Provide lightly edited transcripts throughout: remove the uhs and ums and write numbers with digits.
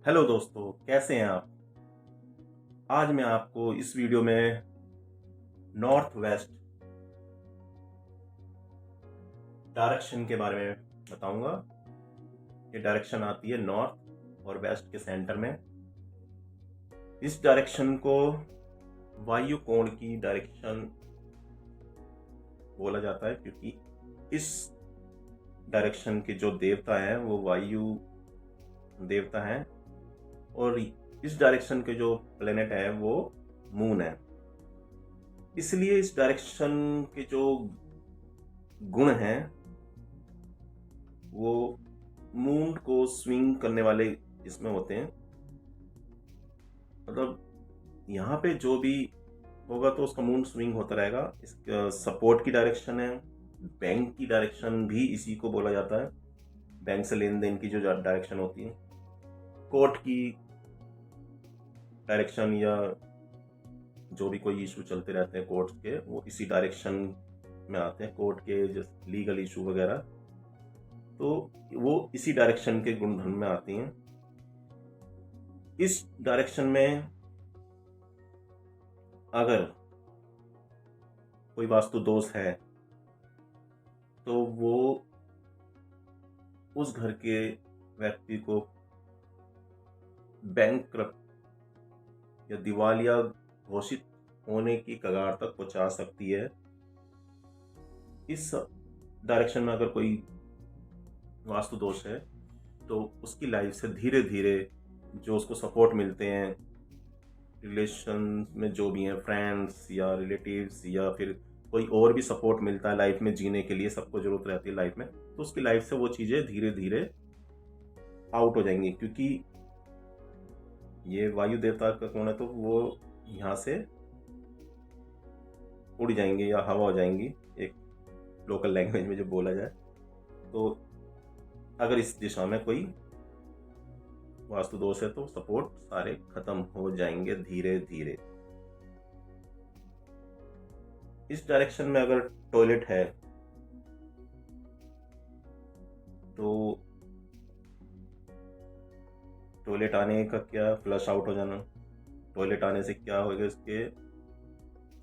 Hello दोस्तों, कैसे हैं आप? आज मैं आपको इस वीडियो में नॉर्थ वेस्ट डायरेक्शन के बारे में बताऊंगा। ये डायरेक्शन आती है नॉर्थ और वेस्ट के सेंटर में। इस डायरेक्शन को वायु कोण की डायरेक्शन बोला जाता है, क्योंकि इस डायरेक्शन के जो देवता हैं वो वायु देवता हैं और इस डायरेक्शन के जो प्लेनेट है वो मून है। इसलिए इस डायरेक्शन के जो गुण हैं वो मून को स्विंग करने वाले इसमें होते हैं। मतलब यहाँ पे जो भी होगा तो उसका मून स्विंग होता रहेगा। इसका सपोर्ट की डायरेक्शन है। बैंक की डायरेक्शन भी इसी को बोला जाता है, बैंक से लेन देन की जो डायरेक्शन होती है। कोर्ट की डायरेक्शन या जो भी कोई इशू चलते रहते हैं कोर्ट के, वो इसी डायरेक्शन में आते हैं। कोर्ट के जैसे लीगल इशू वगैरह, तो वो इसी डायरेक्शन के गुणधर्म में आती हैं। इस डायरेक्शन में अगर कोई वास्तु दोष है तो वो उस घर के व्यक्ति को बैंकक्रप्ट या दिवालिया घोषित होने की कगार तक पहुंचा सकती है। इस डायरेक्शन में अगर कोई वास्तु दोष है तो उसकी लाइफ से धीरे धीरे जो उसको सपोर्ट मिलते हैं, रिलेशन में जो भी हैं, फ्रेंड्स या रिलेटिव्स या फिर कोई और भी सपोर्ट मिलता है लाइफ में जीने के लिए, सबको जरूरत रहती है लाइफ में, तो उसकी लाइफ से वो चीज़ें धीरे धीरे आउट हो जाएंगी। क्योंकि ये वायु देवता का कोण है तो वो यहाँ से उड़ जाएंगे या हवा हो जाएंगी, एक लोकल लैंग्वेज में जो बोला जाए। तो अगर इस दिशा में कोई वास्तु दोष है तो सपोर्ट सारे खत्म हो जाएंगे धीरे धीरे। इस डायरेक्शन में अगर टॉयलेट है तो टॉयलेट आने का क्या, फ्लश आउट हो जाना। टॉयलेट आने से क्या होगा, इसके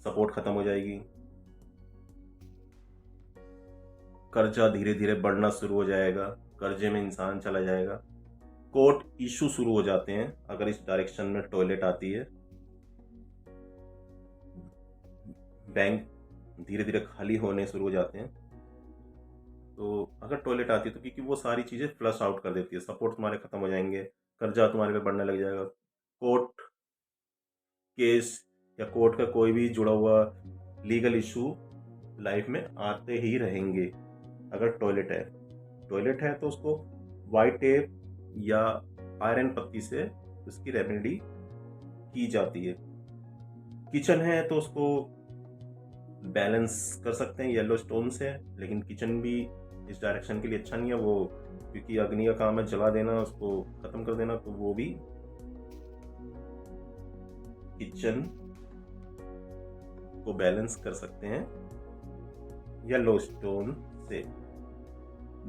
सपोर्ट खत्म हो जाएगी, कर्जा धीरे धीरे बढ़ना शुरू हो जाएगा, कर्जे में इंसान चला जाएगा। कोर्ट इशू शुरू हो जाते हैं अगर इस डायरेक्शन में टॉयलेट आती है। बैंक धीरे धीरे खाली होने शुरू हो जाते हैं। तो अगर टॉयलेट आती है तो क्योंकि वो सारी चीज़ें फ्लश आउट कर देती है, सपोर्ट तुम्हारे खत्म हो जाएंगे, कर्जा तुम्हारे पे बढ़ने लग जाएगा। कोर्ट केस या कोर्ट का कोई भी जुड़ा हुआ लीगल इशू लाइफ में आते ही रहेंगे। अगर टॉयलेट है तो उसको वाइट टेप या आयरन पत्ती से उसकी रेमेडी की जाती है। किचन है तो उसको बैलेंस कर सकते हैं येलो स्टोन से, लेकिन किचन भी इस डायरेक्शन के लिए अच्छा नहीं है वो, क्योंकि अग्नि का काम है जला देना, उसको खत्म कर देना। तो वो भी किचन को बैलेंस कर सकते हैं येलो स्टोन से।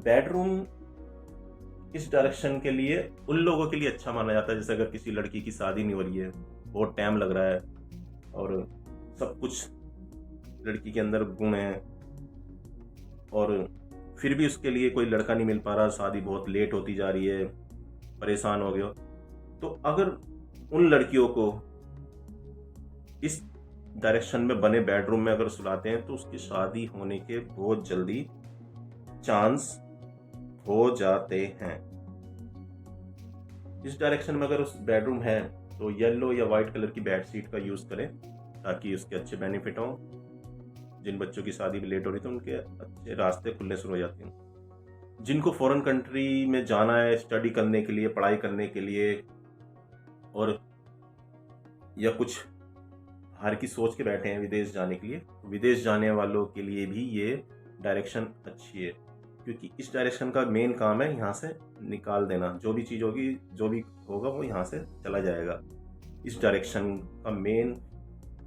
बेडरूम इस डायरेक्शन के लिए उन लोगों के लिए अच्छा माना जाता है जैसे अगर किसी लड़की की शादी नहीं हो रही है, बहुत टाइम लग रहा है और सब कुछ लड़की के अंदर गुण है और फिर भी उसके लिए कोई लड़का नहीं मिल पा रहा, शादी बहुत लेट होती जा रही है, परेशान हो गए हो, तो अगर उन लड़कियों को इस डायरेक्शन में बने बेडरूम में अगर सुलाते हैं तो उसकी शादी होने के बहुत जल्दी चांस हो जाते हैं। इस डायरेक्शन में अगर उस बेडरूम है तो येलो या वाइट कलर की बेडशीट का यूज करें ताकि उसके अच्छे बेनिफिट हों। जिन बच्चों की शादी भी लेट हो रही थी उनके अच्छे रास्ते खुलने शुरू हो जाते हैं। जिनको फॉरेन कंट्री में जाना है स्टडी करने के लिए, पढ़ाई करने के लिए, और या कुछ बाहर की सोच के बैठे हैं विदेश जाने के लिए, विदेश जाने वालों के लिए भी ये डायरेक्शन अच्छी है। क्योंकि इस डायरेक्शन का मेन काम है यहाँ से निकाल देना, जो भी चीज़ होगी, जो भी होगा वो यहाँ से चला जाएगा। इस डायरेक्शन का मेन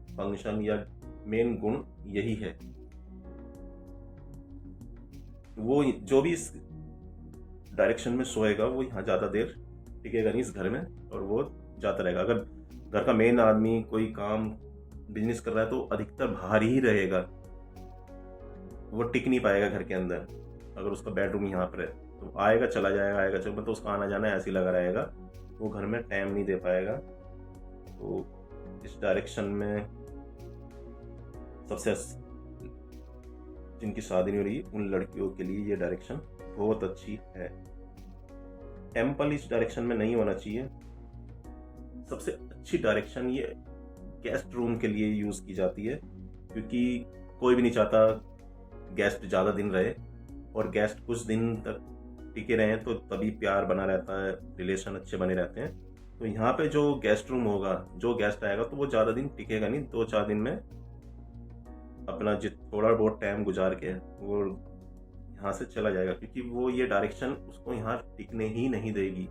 फंक्शन या मेन गुण यही है। वो जो भी इस डायरेक्शन में सोएगा वो यहाँ ज़्यादा देर टिकेगा नहीं इस घर में, और वो जाता रहेगा। अगर घर का मेन आदमी कोई काम बिजनेस कर रहा है तो अधिकतर बाहर ही रहेगा, वो टिक नहीं पाएगा घर के अंदर। अगर उसका बेडरूम यहाँ पर है तो आएगा चला जाएगा, आएगा चलो, मतलब उसका आना जाना ऐसे ही लगा रहेगा, वो घर में टाइम नहीं दे पाएगा। तो इस डायरेक्शन में सबसे जिनकी शादी नहीं हो रही उन लड़कियों के लिए ये डायरेक्शन बहुत अच्छी है। टेम्पल इस डायरेक्शन में नहीं होना चाहिए। सबसे अच्छी डायरेक्शन ये गेस्ट रूम के लिए यूज की जाती है, क्योंकि कोई भी नहीं चाहता गेस्ट ज्यादा दिन रहे, और गेस्ट कुछ दिन तक टिके रहे तो तभी प्यार बना रहता है, रिलेशन अच्छे बने रहते हैं। तो यहाँ पे जो गेस्ट रूम होगा, जो गेस्ट आएगा तो वो ज्यादा दिन टिकेगा नहीं, 2-4 दिन में अपना जित थोड़ा बहुत टाइम गुजार के वो यहाँ से चला जाएगा, क्योंकि वो ये डायरेक्शन उसको यहाँ टिकने ही नहीं देगी।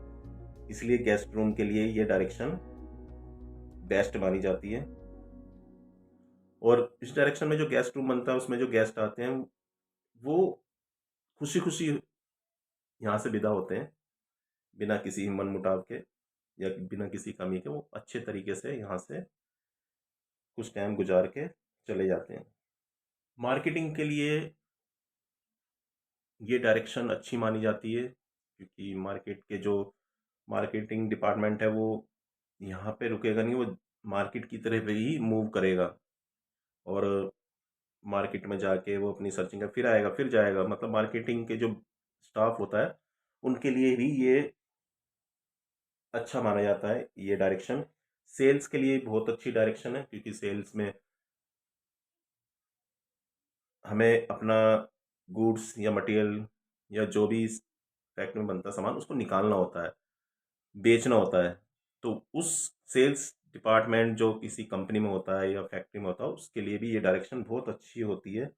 इसलिए गेस्ट रूम के लिए ये डायरेक्शन बेस्ट मानी जाती है। और इस डायरेक्शन में जो गेस्ट रूम बनता है उसमें जो गेस्ट आते हैं वो खुशी खुशी यहाँ से विदा होते हैं, बिना किसी मन मुटाव के या बिना किसी कमी के, वो अच्छे तरीके से यहाँ से कुछ टाइम गुजार के चले जाते हैं। मार्केटिंग के लिए ये डायरेक्शन अच्छी मानी जाती है, क्योंकि मार्केट के जो मार्केटिंग डिपार्टमेंट है वो यहाँ पे रुकेगा नहीं, वो मार्केट की तरफ ही मूव करेगा, और मार्केट में जाके वो अपनी सर्चिंग का फिर आएगा फिर जाएगा। मतलब मार्केटिंग के जो स्टाफ होता है उनके लिए भी ये अच्छा माना जाता है ये डायरेक्शन। सेल्स के लिए बहुत अच्छी डायरेक्शन है, क्योंकि सेल्स में हमें अपना गुड्स या मटेरियल या जो भी फैक्ट्री में बनता है सामान उसको निकालना होता है, बेचना होता है। तो उस सेल्स डिपार्टमेंट जो किसी कंपनी में होता है या फैक्ट्री में होता है उसके लिए भी ये डायरेक्शन बहुत अच्छी होती है।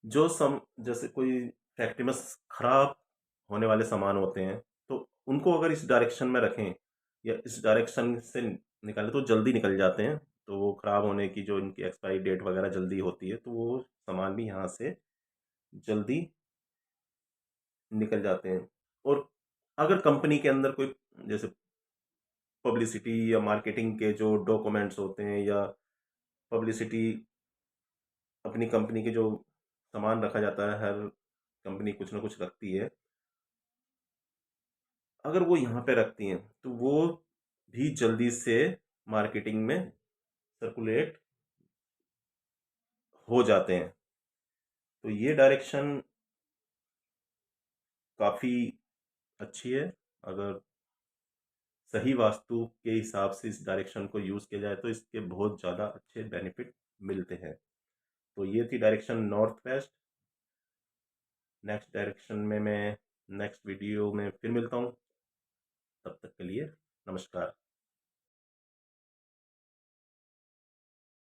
जो सम जैसे कोई फैक्ट्री में खराब होने वाले सामान होते हैं तो उनको अगर इस डायरेक्शन में रखें या इस डायरेक्शन से निकालें तो जल्दी निकल जाते हैं। तो वो खराब होने की जो इनकी एक्सपायरी डेट वगैरह जल्दी होती है तो वो सामान भी यहाँ से जल्दी निकल जाते हैं। और अगर कंपनी के अंदर कोई जैसे पब्लिसिटी या मार्केटिंग के जो डॉक्यूमेंट्स होते हैं या पब्लिसिटी अपनी कंपनी के जो सामान रखा जाता है, हर कंपनी कुछ ना कुछ रखती है, अगर वो यहाँ पे रखती हैं तो वो भी जल्दी से मार्केटिंग में सर्कुलेट हो जाते हैं। तो ये डायरेक्शन काफ़ी अच्छी है। अगर सही वास्तु के हिसाब से इस डायरेक्शन को यूज़ किया जाए तो इसके बहुत ज़्यादा अच्छे बेनिफिट मिलते हैं। तो ये थी direction north west. Next direction में मैं नेक्स्ट वीडियो में फिर मिलता हूँ। तब तक के लिए नमस्कार।